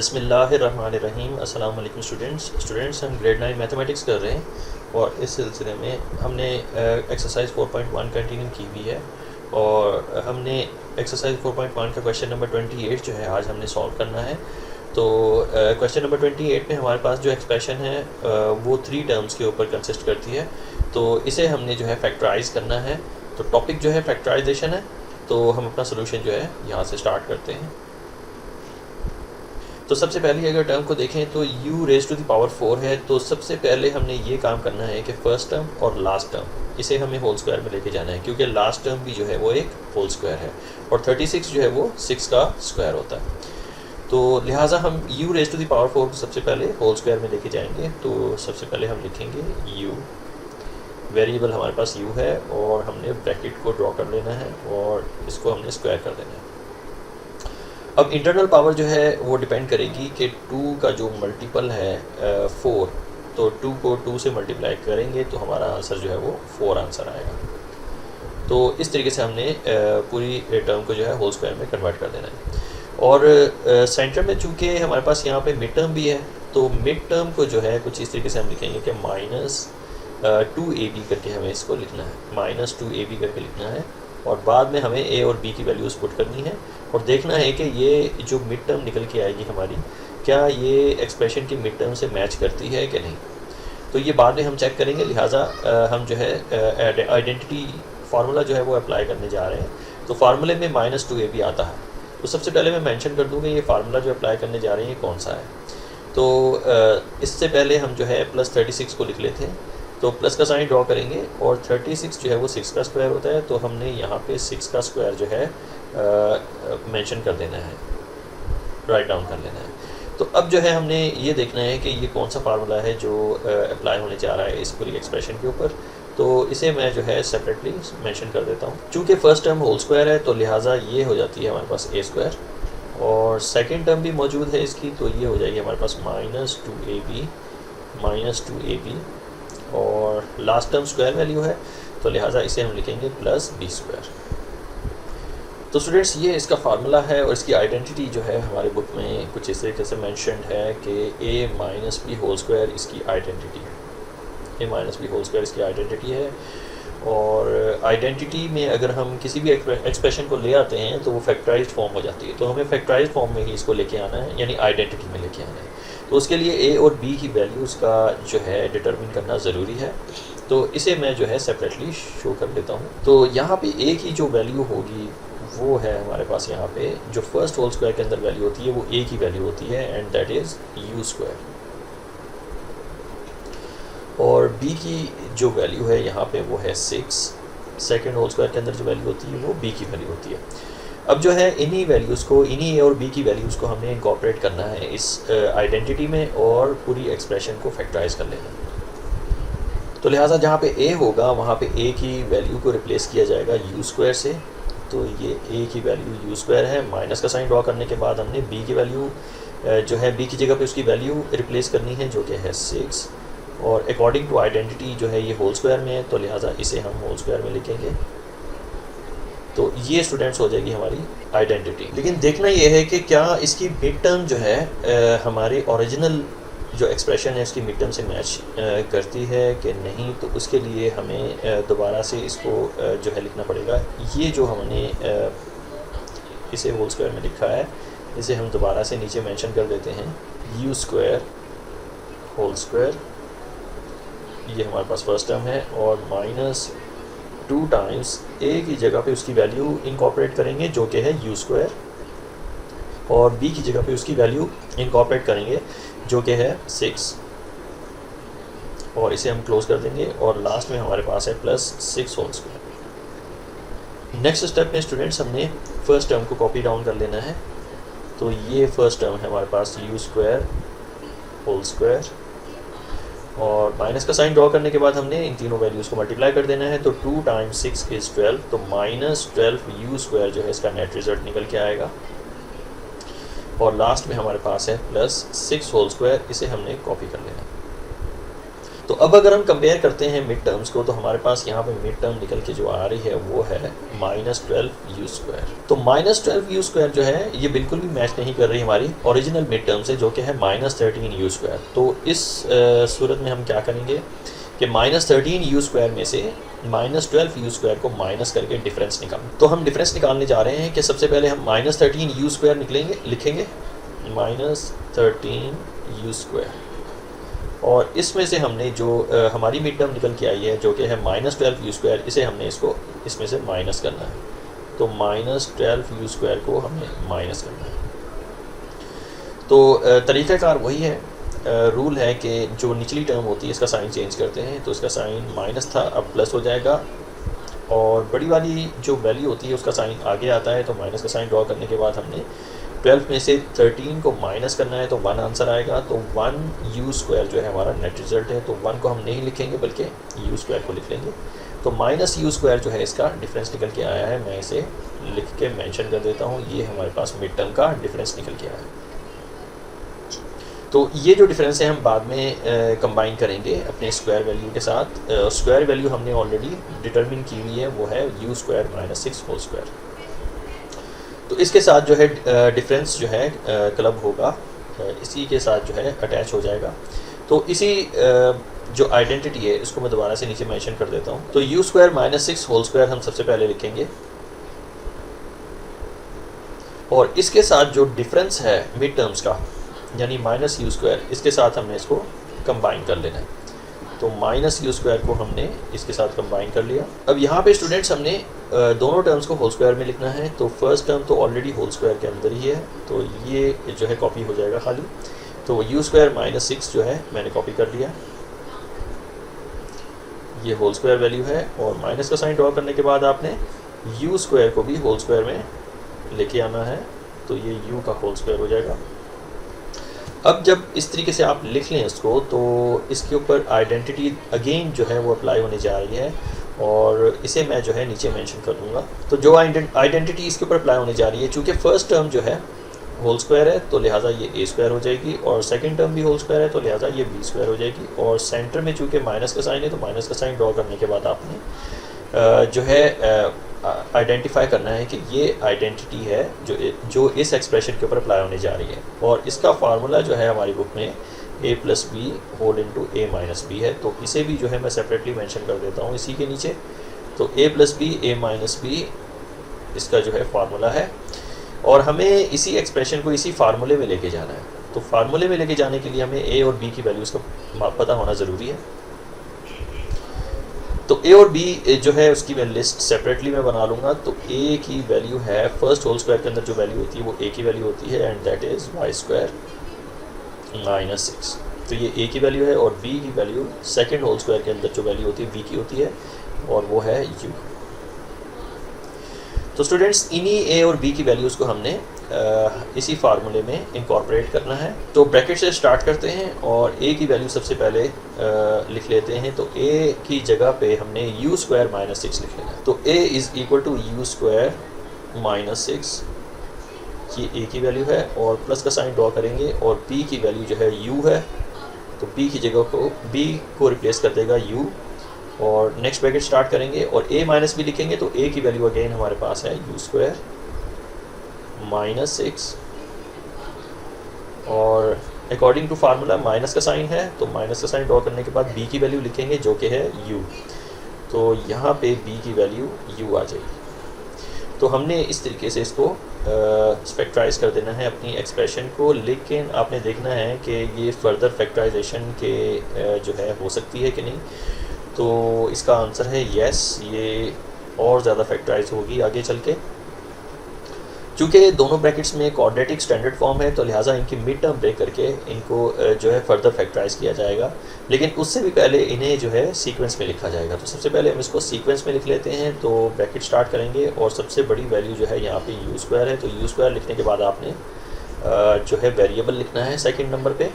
बिस्मिल्लाहिर्रहमानिर्रहीम। अस्सलाम वालेकुम स्टूडेंट्स, हम ग्रेड 9 मैथमेटिक्स कर रहे हैं और इस सिलसिले में हमने एक्सरसाइज 4.1 कंटिन्यू की हुई है और हमने एक्सरसाइज 4.1 का क्वेश्चन नंबर 28 जो है आज हमने सॉल्व करना है। तो क्वेश्चन नंबर 28 में हमारे पास जो एक्सप्रेशन है वो 3 टर्म्स के ऊपर कंसिस्ट करती है। तो इसे हमने जो है फैक्टराइज करना है। तो टॉपिक जो है फैक्टराइजेशन है। तो हम अपना सोल्यूशन जो है यहाँ से स्टार्ट करते हैं। तो सबसे पहले अगर टर्म को देखें तो u raise to the power 4 है। तो सबसे पहले हमने ये काम करना है कि फर्स्ट टर्म और लास्ट टर्म इसे हमें होल स्क्वायर में लेके जाना है, क्योंकि लास्ट टर्म भी जो है वो एक होल स्क्वायर है और 36 जो है वो 6 का स्क्वायर होता है। तो लिहाजा हम u raise to the power 4 को सबसे पहले होल स्क्वायर में लेके जाएंगे। तो सबसे पहले हम लिखेंगे u, वेरिएबल हमारे पास u है और हमने ब्रैकेट को ड्रॉ कर लेना है और इसको हमने स्क्वायर कर देना है। अब इंटरनल पावर जो है वो डिपेंड करेगी कि 2 का जो मल्टीपल है 4, तो 2 को 2 से मल्टीप्लाई करेंगे तो हमारा आंसर जो है वो 4 आंसर आएगा। तो इस तरीके से हमने पूरी टर्म को जो है होल स्क्वायर में कन्वर्ट कर देना है। और सेंटर में चूँकि हमारे पास यहाँ पे मिड टर्म भी है, तो मिड टर्म को जो है कुछ इस तरीके से हम लिखेंगे कि -2ab करके हमें इसको लिखना है, -2ab करके लिखना है। और बाद में हमें a और b की वैल्यूज़ पुट करनी है और देखना है कि ये जो मिड टर्म निकल के आएगी हमारी, क्या ये एक्सप्रेशन की मिड टर्म से मैच करती है कि नहीं। तो ये बाद में हम चेक करेंगे। लिहाजा हम जो है आइडेंटिटी फार्मूला जो है वो अप्लाई करने जा रहे हैं। तो फार्मूले में -2ab आता है। तो सबसे पहले मैं मेंशन कर दूँगा ये फार्मूला जो अप्लाई करने जा रहे हैं कौन सा है। तो इससे पहले हम जो है +36 को लिख लेते हैं। तो प्लस का साइन ड्रॉ करेंगे और 36 जो है वो 6 का स्क्वायर होता है। तो हमने यहाँ पे 6 का स्क्वायर जो है मेंशन कर देना है, राइट डाउन कर लेना है। तो अब जो है हमने ये देखना है कि ये कौन सा फार्मूला है जो अप्लाई होने जा रहा है इस पूरी एक्सप्रेशन के ऊपर। तो इसे मैं जो है सेपरेटली मेंशन कर देता हूँ। चूँकि फर्स्ट टर्म होल स्क्वायर है तो लिहाजा ये हो जाती है हमारे पास a स्क्वायर, और सेकेंड टर्म भी मौजूद है इसकी, तो ये हो जाएगी हमारे पास -2ab और लास्ट टर्म स्क्वायर वैल्यू है, तो लिहाजा इसे हम लिखेंगे +b स्क्वायर। तो स्टूडेंट्स ये इसका फार्मूला है और इसकी आइडेंटिटी जो है हमारे बुक में कुछ इस तरीके से मेंशन्ड है कि a - b होल स्क्वायर इसकी आइडेंटिटी है, a - b होल स्क्वायर इसकी आइडेंटिटी है। और आइडेंटिटी में अगर हम किसी भी एक्सप्रेशन को ले आते हैं तो वो फैक्टराइज्ड फॉर्म हो जाती है। तो हमें फैक्टराइज्ड फॉर्म में ही इसको लेके आना है, यानी आइडेंटिटी में लेके आना है। तो उसके लिए a और b की वैल्यूज़ का जो है डिटरमिन करना ज़रूरी है। तो इसे मैं जो है सेपरेटली शो कर देता हूँ। तो यहाँ पे a की जो वैल्यू होगी वो है हमारे पास, यहाँ पे जो फर्स्ट होल स्क्वायर के अंदर वैल्यू होती है वो a की वैल्यू होती है and that is u square. और b की जो वैल्यू है यहाँ पे वो है 6। सेकेंड होल स्क्वायर के अंदर जो वैल्यू होती है वो b की वैल्यू होती है। अब जो है इन्हीं वैल्यूज़ को, इन्हीं a और b की वैल्यूज़ को हमने इंकॉर्पोरेट करना है इस आइडेंटिटी में और पूरी एक्सप्रेशन को फैक्टराइज कर लेना है। तो लिहाजा जहाँ पे a होगा वहाँ पे a की वैल्यू को रिप्लेस किया जाएगा u स्क्वायर से। तो ये a की वैल्यू u स्क्वायर है। माइनस का साइन ड्रॉ करने के बाद हमने b की वैल्यू जो है b की जगह पे उसकी वैल्यू रिप्लेस करनी है जो कि है 6। और अकॉर्डिंग टू आइडेंटिटी जो है ये होल स्क्वायर में है, तो लिहाजा इसे हम होल स्क्वायर में लिखेंगे। तो ये स्टूडेंट्स हो जाएगी हमारी आइडेंटिटी। लेकिन देखना ये है कि क्या इसकी मिड टर्म जो है हमारे ओरिजिनल जो एक्सप्रेशन है उसकी मिड टर्म से मैच करती है कि नहीं। तो उसके लिए हमें दोबारा से इसको जो है लिखना पड़ेगा। ये जो हमने इसे होल स्क्वायर में लिखा है इसे हम दोबारा से नीचे मेंशन कर देते हैं, u स्क्वायर होल स्क्वायर। ये हमारे पास फर्स्ट टर्म है और -2 टाइम्स a की जगह पे उसकी वैल्यू इनकॉर्पोरेट करेंगे जो कि है u स्क्वायर, और b की जगह पे उसकी वैल्यू इनकॉर्पोरेट करेंगे जो कि है 6, और इसे हम क्लोज कर देंगे। और लास्ट में हमारे पास है +6 होल स्क्वायर। नेक्स्ट स्टेप में स्टूडेंट्स हमने फर्स्ट टर्म को कॉपी डाउन कर लेना है। तो ये फर्स्ट टर्म है हमारे पास u स्क्वायर होल स्क्वायर, और माइनस का साइन ड्रॉ करने के बाद हमने इन तीनों वैल्यूज़ को मल्टीप्लाई कर देना है। तो 2 टाइम्स 6 इज़ 12, तो -12 u स्क्वायर जो है इसका नेट रिजल्ट निकल के आएगा। और लास्ट में हमारे पास है +6 होल स्क्वायर, इसे हमने कॉपी कर लेना। तो अब अगर हम कंपेयर करते हैं मिड टर्म्स को, तो हमारे पास यहाँ पे मिड टर्म निकल के जो आ रही है वो है -12u²। तो -12u² जो है ये बिल्कुल भी मैच नहीं कर रही हमारी ओरिजिनल मिड टर्म से, जो कि है -13u²। तो इस सूरत में हम क्या करेंगे कि -13u² में से -12u² को माइनस करके डिफरेंस निकाल। तो हम डिफरेंस निकालने जा रहे हैं कि सबसे पहले हम -13u² लिखेंगे -13u², और इसमें से हमने जो हमारी मिड टर्म निकल के आई है जो कि है -12u², इसे हमने इसमें से माइनस करना है। तो -12u² को हमने माइनस करना है। तो तरीक़ाकार वही है, रूल है कि जो निचली टर्म होती है इसका साइन चेंज करते हैं, तो इसका साइन माइनस था अब प्लस हो जाएगा, और बड़ी वाली जो वैल्यू होती है उसका साइन आगे आता है। तो माइनस का साइन ड्रॉ करने के बाद हमने 12 में से 13 को माइनस करना है, तो 1 आंसर आएगा। तो 1u² जो है हमारा नेट रिज़ल्ट है। तो 1 को हम नहीं लिखेंगे बल्कि u² को लिख लेंगे। तो -u² जो है इसका डिफरेंस निकल के आया है। मैं इसे लिख के मेंशन कर देता हूँ, ये हमारे पास मिड टर्म का डिफरेंस निकल के आया है। तो ये जो डिफरेंस है हम बाद में कंबाइन करेंगे अपने स्क्वायर वैल्यू के साथ। स्क्वायर वैल्यू हमने ऑलरेडी डिटरमिन की हुई है, वो है u² - 6²। तो इसके साथ जो है डिफरेंस जो है क्लब होगा, इसी के साथ जो है अटैच हो जाएगा। तो इसी जो आइडेंटिटी है इसको मैं दोबारा से नीचे मेंशन कर देता हूँ। तो u² - 6² हम सबसे पहले लिखेंगे, और इसके साथ जो डिफरेंस है मिड टर्म्स का यानी -u², इसके साथ हमने इसको कंबाइन कर लेना है। तो -u² को हमने इसके साथ कंबाइन कर लिया। अब यहाँ पे स्टूडेंट्स हमने दोनों टर्म्स को होल स्क्वायर में लिखना है। तो फर्स्ट टर्म तो ऑलरेडी होल स्क्वायर के अंदर ही है, तो ये जो है कॉपी हो जाएगा खाली। तो u² - 6 जो है मैंने कॉपी कर लिया, ये होल स्क्वायर वैल्यू है, और माइनस का साइन ड्रॉ करने के बाद आपने u² को भी होल स्क्वायर में लेके आना है। तो ये u का होल स्क्वायर हो जाएगा। अब जब इस तरीके से आप लिख लें इसको, तो इसके ऊपर आइडेंटिटी अगेन जो है वो अप्लाई होने जा रही है, और इसे मैं जो है नीचे मेंशन कर दूंगा। तो जो आइडेंटिटी इसके ऊपर अप्लाई होने जा रही है, चूँकि फर्स्ट टर्म जो है होल स्क्वायर है तो लिहाजा ये a² हो जाएगी, और सेकंड टर्म भी होल स्क्वायर है तो लिहाजा ये b² हो जाएगी, और सेंटर में चूँकि माइनस का साइन है तो माइनस का साइन ड्रॉ करने के बाद आपने जो है आइडेंटिफाई करना है कि ये आइडेंटिटी है जो इस एक्सप्रेशन के ऊपर अप्लाई होने जा रही है। और इसका फार्मूला जो है हमारी बुक में a + b whole into a - b है। तो इसे भी जो है मैं सेपरेटली मेंशन कर देता हूँ इसी के नीचे। तो a + b a - b इसका जो है फार्मूला है, और हमें इसी एक्सप्रेशन को इसी फार्मूले में लेके जाना है। तो फार्मूले में लेके जाने के लिए हमें a और b की वैल्यूज़ का पता होना ज़रूरी है। तो a और b जो है उसकी मैं लिस्ट सेपरेटली मैं बना लूँगा। तो a की वैल्यू है फर्स्ट होल स्क्वायर के अंदर जो वैल्यू होती है वो a की वैल्यू होती है, एंड दैट इज़ y² - 6। तो ये a की वैल्यू है, और b की वैल्यू सेकंड होल स्क्वायर के अंदर जो वैल्यू होती है b की होती है, और वो है u। तो स्टूडेंट्स इन्हीं a और b की वैल्यूज़ को हमने इसी फार्मूले में इंकॉर्पोरेट करना है। तो ब्रैकेट से स्टार्ट करते हैं, और a की वैल्यू सबसे पहले लिख लेते हैं। तो a की जगह पे हमने u² - 6 लिख लेना है। तो a = u² - 6, ये a की वैल्यू है, और प्लस का साइन ड्रॉ करेंगे, और b की वैल्यू जो है u है, तो b की जगह को b को रिप्लेस कर देगा u, और नेक्स्ट ब्रैकेट स्टार्ट करेंगे, और a - b लिखेंगे। तो a की वैल्यू अगेन हमारे पास है u² - 6, और अकॉर्डिंग टू फार्मूला माइनस का साइन है, तो माइनस का साइन ड्रॉ करने के बाद b की वैल्यू लिखेंगे जो कि है u। तो यहाँ पे b की वैल्यू u आ जाएगी। तो हमने इस तरीके से इसको स्पेक्ट्राइज कर देना है अपनी एक्सप्रेशन को, लेकिन आपने देखना है कि ये फर्दर फैक्टराइजेशन के जो है हो सकती है कि नहीं। तो इसका आंसर है येस, ये और ज़्यादा फैक्टराइज होगी आगे चल के। चूँकि दोनों ब्रैकेट्स में क्वाड्रेटिक स्टैंडर्ड फॉर्म है, तो लिहाजा इनकी मिड टर्म ब्रेक करके इनको जो है फर्दर फैक्टराइज किया जाएगा, लेकिन उससे भी पहले इन्हें जो है सीक्वेंस में लिखा जाएगा। तो सबसे पहले हम इसको सीक्वेंस में लिख लेते हैं। तो ब्रैकेट स्टार्ट करेंगे, और सबसे बड़ी वैल्यू जो है यहाँ पे u² है। तो u² लिखने के बाद आपने जो है वेरिएबल लिखना है सेकेंड नंबर पर।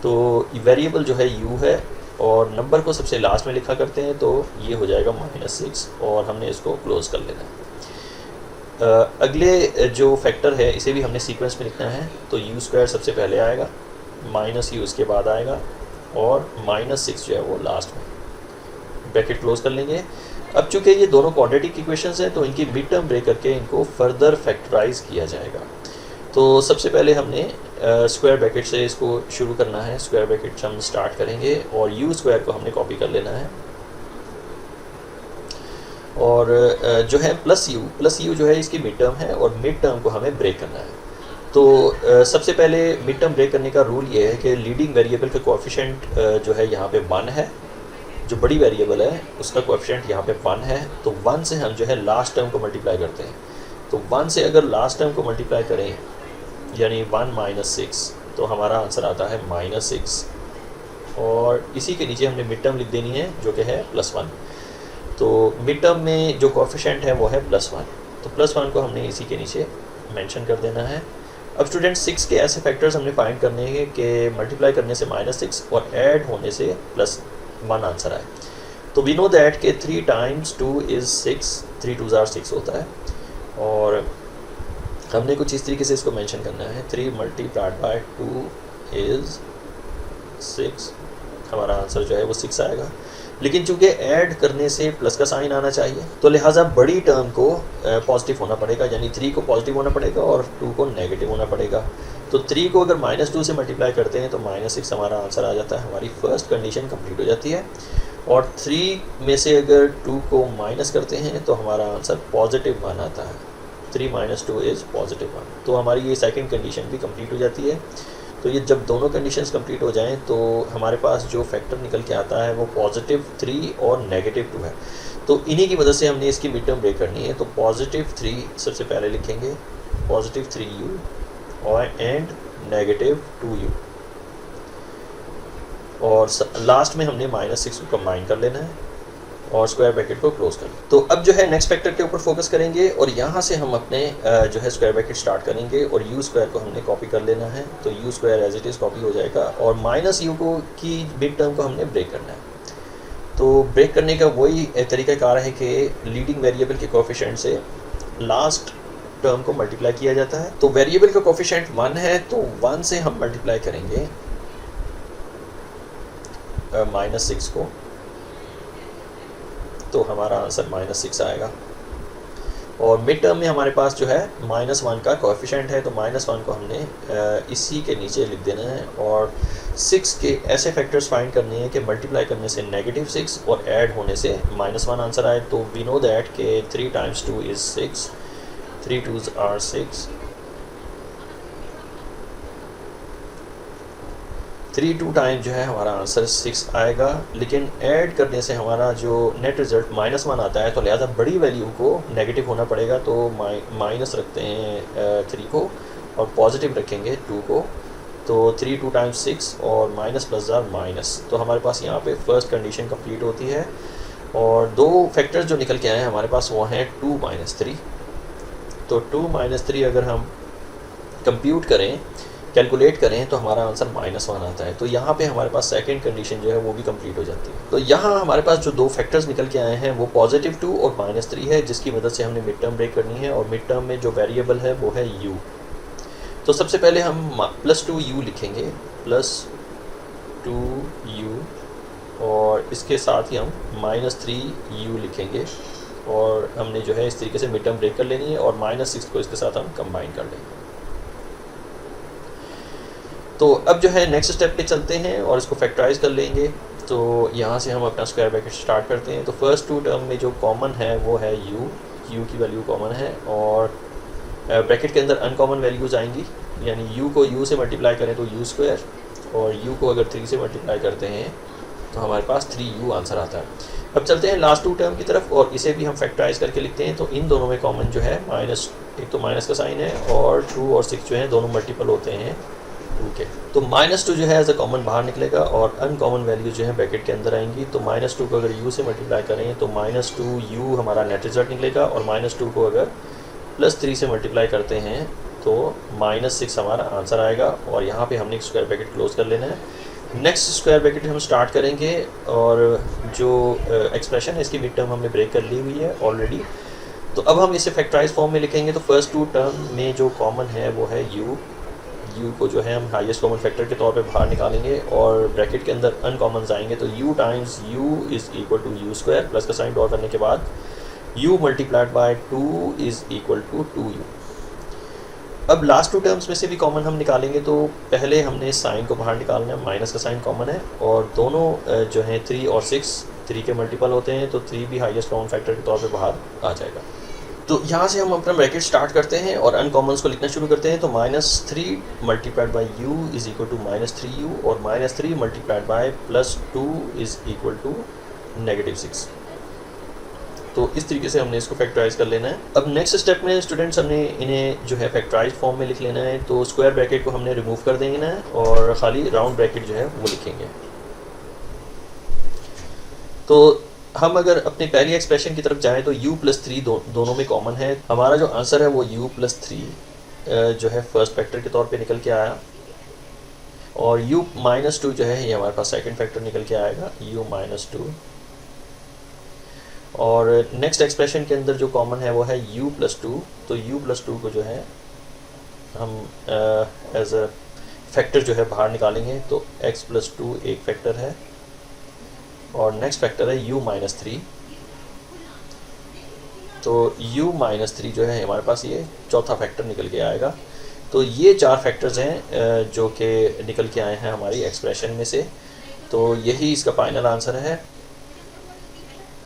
तो वेरिएबल जो है u है, और नंबर को सबसे लास्ट में लिखा करते हैं, तो ये हो जाएगा -6, और हमने इसको क्लोज़ कर लेना है। अगले जो फैक्टर है इसे भी हमने सीक्वेंस में लिखना है। तो u² सबसे पहले आएगा, -u इसके बाद आएगा, और -6 जो है वो लास्ट में, ब्रैकेट क्लोज कर लेंगे। अब चूंकि ये दोनों क्वाड्रेटिक इक्वेशंस हैं तो इनकी मिड टर्म ब्रेक करके इनको फर्दर फैक्टराइज किया जाएगा। तो सबसे पहले हमने स्क्वायर ब्रैकेट से इसको शुरू करना है। स्क्वायर ब्रैकेट से हम स्टार्ट करेंगे और यू स्क्वायर को हमने कॉपी कर लेना है, और जो है प्लस यू जो है इसकी मिड टर्म है और मिड टर्म को हमें ब्रेक करना है। तो सबसे पहले मिड टर्म ब्रेक करने का रूल ये है कि लीडिंग वेरिएबल का कोएफिशिएंट जो है यहाँ पे 1 है, जो बड़ी वेरिएबल है उसका कोएफिशिएंट यहाँ पे 1 है। तो 1 से हम जो है लास्ट टर्म को मल्टीप्लाई करते हैं। तो 1 से अगर लास्ट टर्म को मल्टीप्लाई करें यानी 1 - 6, तो हमारा आंसर आता है -6, और इसी के नीचे हमने मिड टर्म लिख देनी है जो कि है +1। तो मिड टर्म में जो कोएफिशिएंट है वो है +1, तो +1 को हमने इसी के नीचे मेंशन कर देना है। अब स्टूडेंट 6 के ऐसे फैक्टर्स हमने फाइंड करने हैं कि मल्टीप्लाई करने से -6 और ऐड होने से +1 आंसर आए। तो वी नो दैट कि 3 × 2 = 6, 3 × 2 = 6 होता है, और हमने कुछ इस तरीके से इसको मेंशन करना है, 3 × 2 = 6, हमारा आंसर जो है वो 6 आएगा। लेकिन चूंकि ऐड करने से प्लस का साइन आना चाहिए तो लिहाजा बड़ी टर्म को पॉजिटिव होना पड़ेगा, यानी 3 को पॉजिटिव होना पड़ेगा और 2 को नेगेटिव होना पड़ेगा। तो 3 को अगर -2 से मल्टीप्लाई करते हैं तो -6 हमारा आंसर आ जाता है, हमारी फर्स्ट कंडीशन कंप्लीट हो जाती है। और 3 में से अगर 2 को माइनस करते हैं तो हमारा आंसर +1 आता है, 3 - 2 = +1। तो हमारी ये सेकंड कंडीशन भी कंप्लीट हो जाती है। तो ये जब दोनों कंडीशंस कंप्लीट हो जाएं तो हमारे पास जो फैक्टर निकल के आता है वो +3 और -2 है। तो इन्हीं की मदद से हमने इसकी मिड टर्म ब्रेक करनी है। तो +3 सबसे पहले लिखेंगे, +3u और एंड -2u, और लास्ट में हमने -6 को कंबाइन कर लेना है और स्क्वायर ब्रैकेट को क्लोज कर। तो अब जो है नेक्स्ट फैक्टर के ऊपर फोकस करेंगे और यहाँ से हम अपने जो है स्क्वायर ब्रैकेट स्टार्ट करेंगे और यू स्क्वायर को हमने कॉपी कर लेना है। तो you square as it is copy हो जाएगा और -u को की मिड टर्म को हमने ब्रेक करना है। तो ब्रेक करने का वही तरीक़ाकार है कि लीडिंग वेरिएबल के कोएफिशिएंट से लास्ट टर्म को मल्टीप्लाई किया जाता है। तो वेरिएबल का कोएफिशिएंट 1 है तो 1 से हम मल्टीप्लाई करेंगे -6 को, तो हमारा आंसर -6 आएगा। और मिड टर्म में हमारे पास जो है -1 का कोएफिशिएंट है, तो -1 को हमने इसी के नीचे लिख देना है। और 6 के ऐसे फैक्टर्स फाइंड करने हैं कि मल्टीप्लाई करने से -6 और ऐड होने से -1 आंसर आए। तो वी नो दैट कि 3 × 2 = 6, 3 × 2 = 6, 3 2 टाइम जो है हमारा आंसर 6 आएगा। लेकिन ऐड करने से हमारा जो नेट रिज़ल्ट -1 आता है, तो लिहाजा बड़ी वैल्यू को नेगेटिव होना पड़ेगा। तो माइनस रखते हैं 3 को और पॉजिटिव रखेंगे 2 को। तो 3 2 × 6 और -+- तो हमारे पास यहाँ पे फर्स्ट कंडीशन कंप्लीट होती है। और दो फैक्टर्स जो निकल के आए हैं हमारे पास वो हैं 2 - 3। तो 2 - 3 अगर हम कंप्यूट करें, कैलकुलेट करें, तो हमारा आंसर -1 आता है। तो यहाँ पे हमारे पास सेकंड कंडीशन जो है वो भी कंप्लीट हो जाती है। तो यहाँ हमारे पास जो दो फैक्टर्स निकल के आए हैं वो +2 और -3 है, जिसकी मदद से हमने मिड टर्म ब्रेक करनी है। और मिड टर्म में जो वेरिएबल है वो है u। तो सबसे पहले हम +2u लिखेंगे, +2u, और इसके साथ ही हम -3u लिखेंगे। और हमने जो है इस तरीके से मिड टर्म ब्रेक कर लेनी है और -6 को इसके साथ हम कंबाइन कर लेंगे। तो अब जो है नेक्स्ट स्टेप पे चलते हैं और इसको फैक्टराइज कर लेंगे। तो यहाँ से हम अपना स्क्वायर ब्रैकेट स्टार्ट करते हैं। तो फर्स्ट 2 टर्म में जो कॉमन है वो है u की वैल्यू कॉमन है, और ब्रैकेट के अंदर अनकॉमन वैल्यूज़ आएंगी, यानी u को u से मल्टीप्लाई करें तो u स्क्वायर, और u को अगर 3 से मल्टीप्लाई करते हैं तो हमारे पास 3u आंसर आता है। अब चलते हैं लास्ट 2 टर्म की तरफ और इसे भी हम फैक्टराइज करके लिखते हैं। तो इन दोनों में कॉमन जो है एक तो माइनस का साइन है, और 2 और 6 जो है दोनों मल्टीपल होते हैं 2 के। तो -2 जो है एज अ कॉमन बाहर निकलेगा और अनकॉमन वैल्यू जो है ब्रैकेट के अंदर आएंगी। तो -2 को अगर u से मल्टीप्लाई करें तो -2u हमारा नेट रिजल्ट निकलेगा, और -2 को अगर +3 से मल्टीप्लाई करते हैं तो -6 हमारा आंसर आएगा। और यहाँ पे हमने स्क्वायर ब्रैकेट क्लोज कर लेना है। नेक्स्ट स्क्वायर ब्रैकेट हम स्टार्ट करेंगे, और जो एक्सप्रेशन है इसकी मिड टर्म हमने ब्रेक कर ली हुई है ऑलरेडी। तो अब हम इसे फैक्टराइज फॉर्म में लिखेंगे। तो फर्स्ट 2 टर्म में जो कॉमन है वो है u को जो है हम हाईएस्ट कॉमन फैक्टर के तौर पे बाहर निकालेंगे और ब्रैकेट के अंदर अनकॉमन आएंगे, तो u times u is equal to you square, plus का साइन डॉट करने के बाद u multiplied by 2 is equal to 2u। अब लास्ट टू टर्म्स में से भी कॉमन हम निकालेंगे, तो पहले हमने साइन को बाहर निकालना है, माइनस का साइन कॉमन है और दोनों जो हैं 3 और 6 3 के मल्टीपल होते हैं, तो 3 भी हाईएस्ट कॉमन फैक्टर के तौर पे बाहर आ जाएगा। तो यहाँ से हम अपना ब्रैकेट स्टार्ट करते हैं और अनकॉमन्स को लिखना शुरू करते हैं। तो -3 multiplied by u is equal to -3u और -3 multiplied by +2 is equal to -6। तो इस तरीके से हमने इसको फैक्टराइज कर लेना है। अब नेक्स्ट स्टेप में स्टूडेंट्स हमने इन्हें जो है फैक्टराइज फॉर्म में लिख लेना है। तो स्क्वायर ब्रैकेट को हमने रिमूव कर देंगे ना और ख़ाली राउंड ब्रैकेट जो है वो लिखेंगे। तो हम अगर अपनी पहली एक्सप्रेशन की तरफ जाएं तो u+3 दोनों में कॉमन है। हमारा जो आंसर है वो u+3 जो है फर्स्ट फैक्टर के तौर पे निकल के आया और u-2 जो है ये हमारे पास सेकंड फैक्टर निकल के आएगा u-2। और नेक्स्ट एक्सप्रेशन के अंदर जो कॉमन है वो है u+2, तो u+2 को जो है हम एज अ फैक्टर जो है बाहर निकालेंगे। तो x+2 एक फैक्टर है और नेक्स्ट फैक्टर है u-3, तो u-3 जो है हमारे पास ये चौथा फैक्टर निकल के आएगा। तो ये 4 फैक्टर्स हैं जो कि निकल के आए हैं हमारी एक्सप्रेशन में से। तो यही इसका फाइनल आंसर है।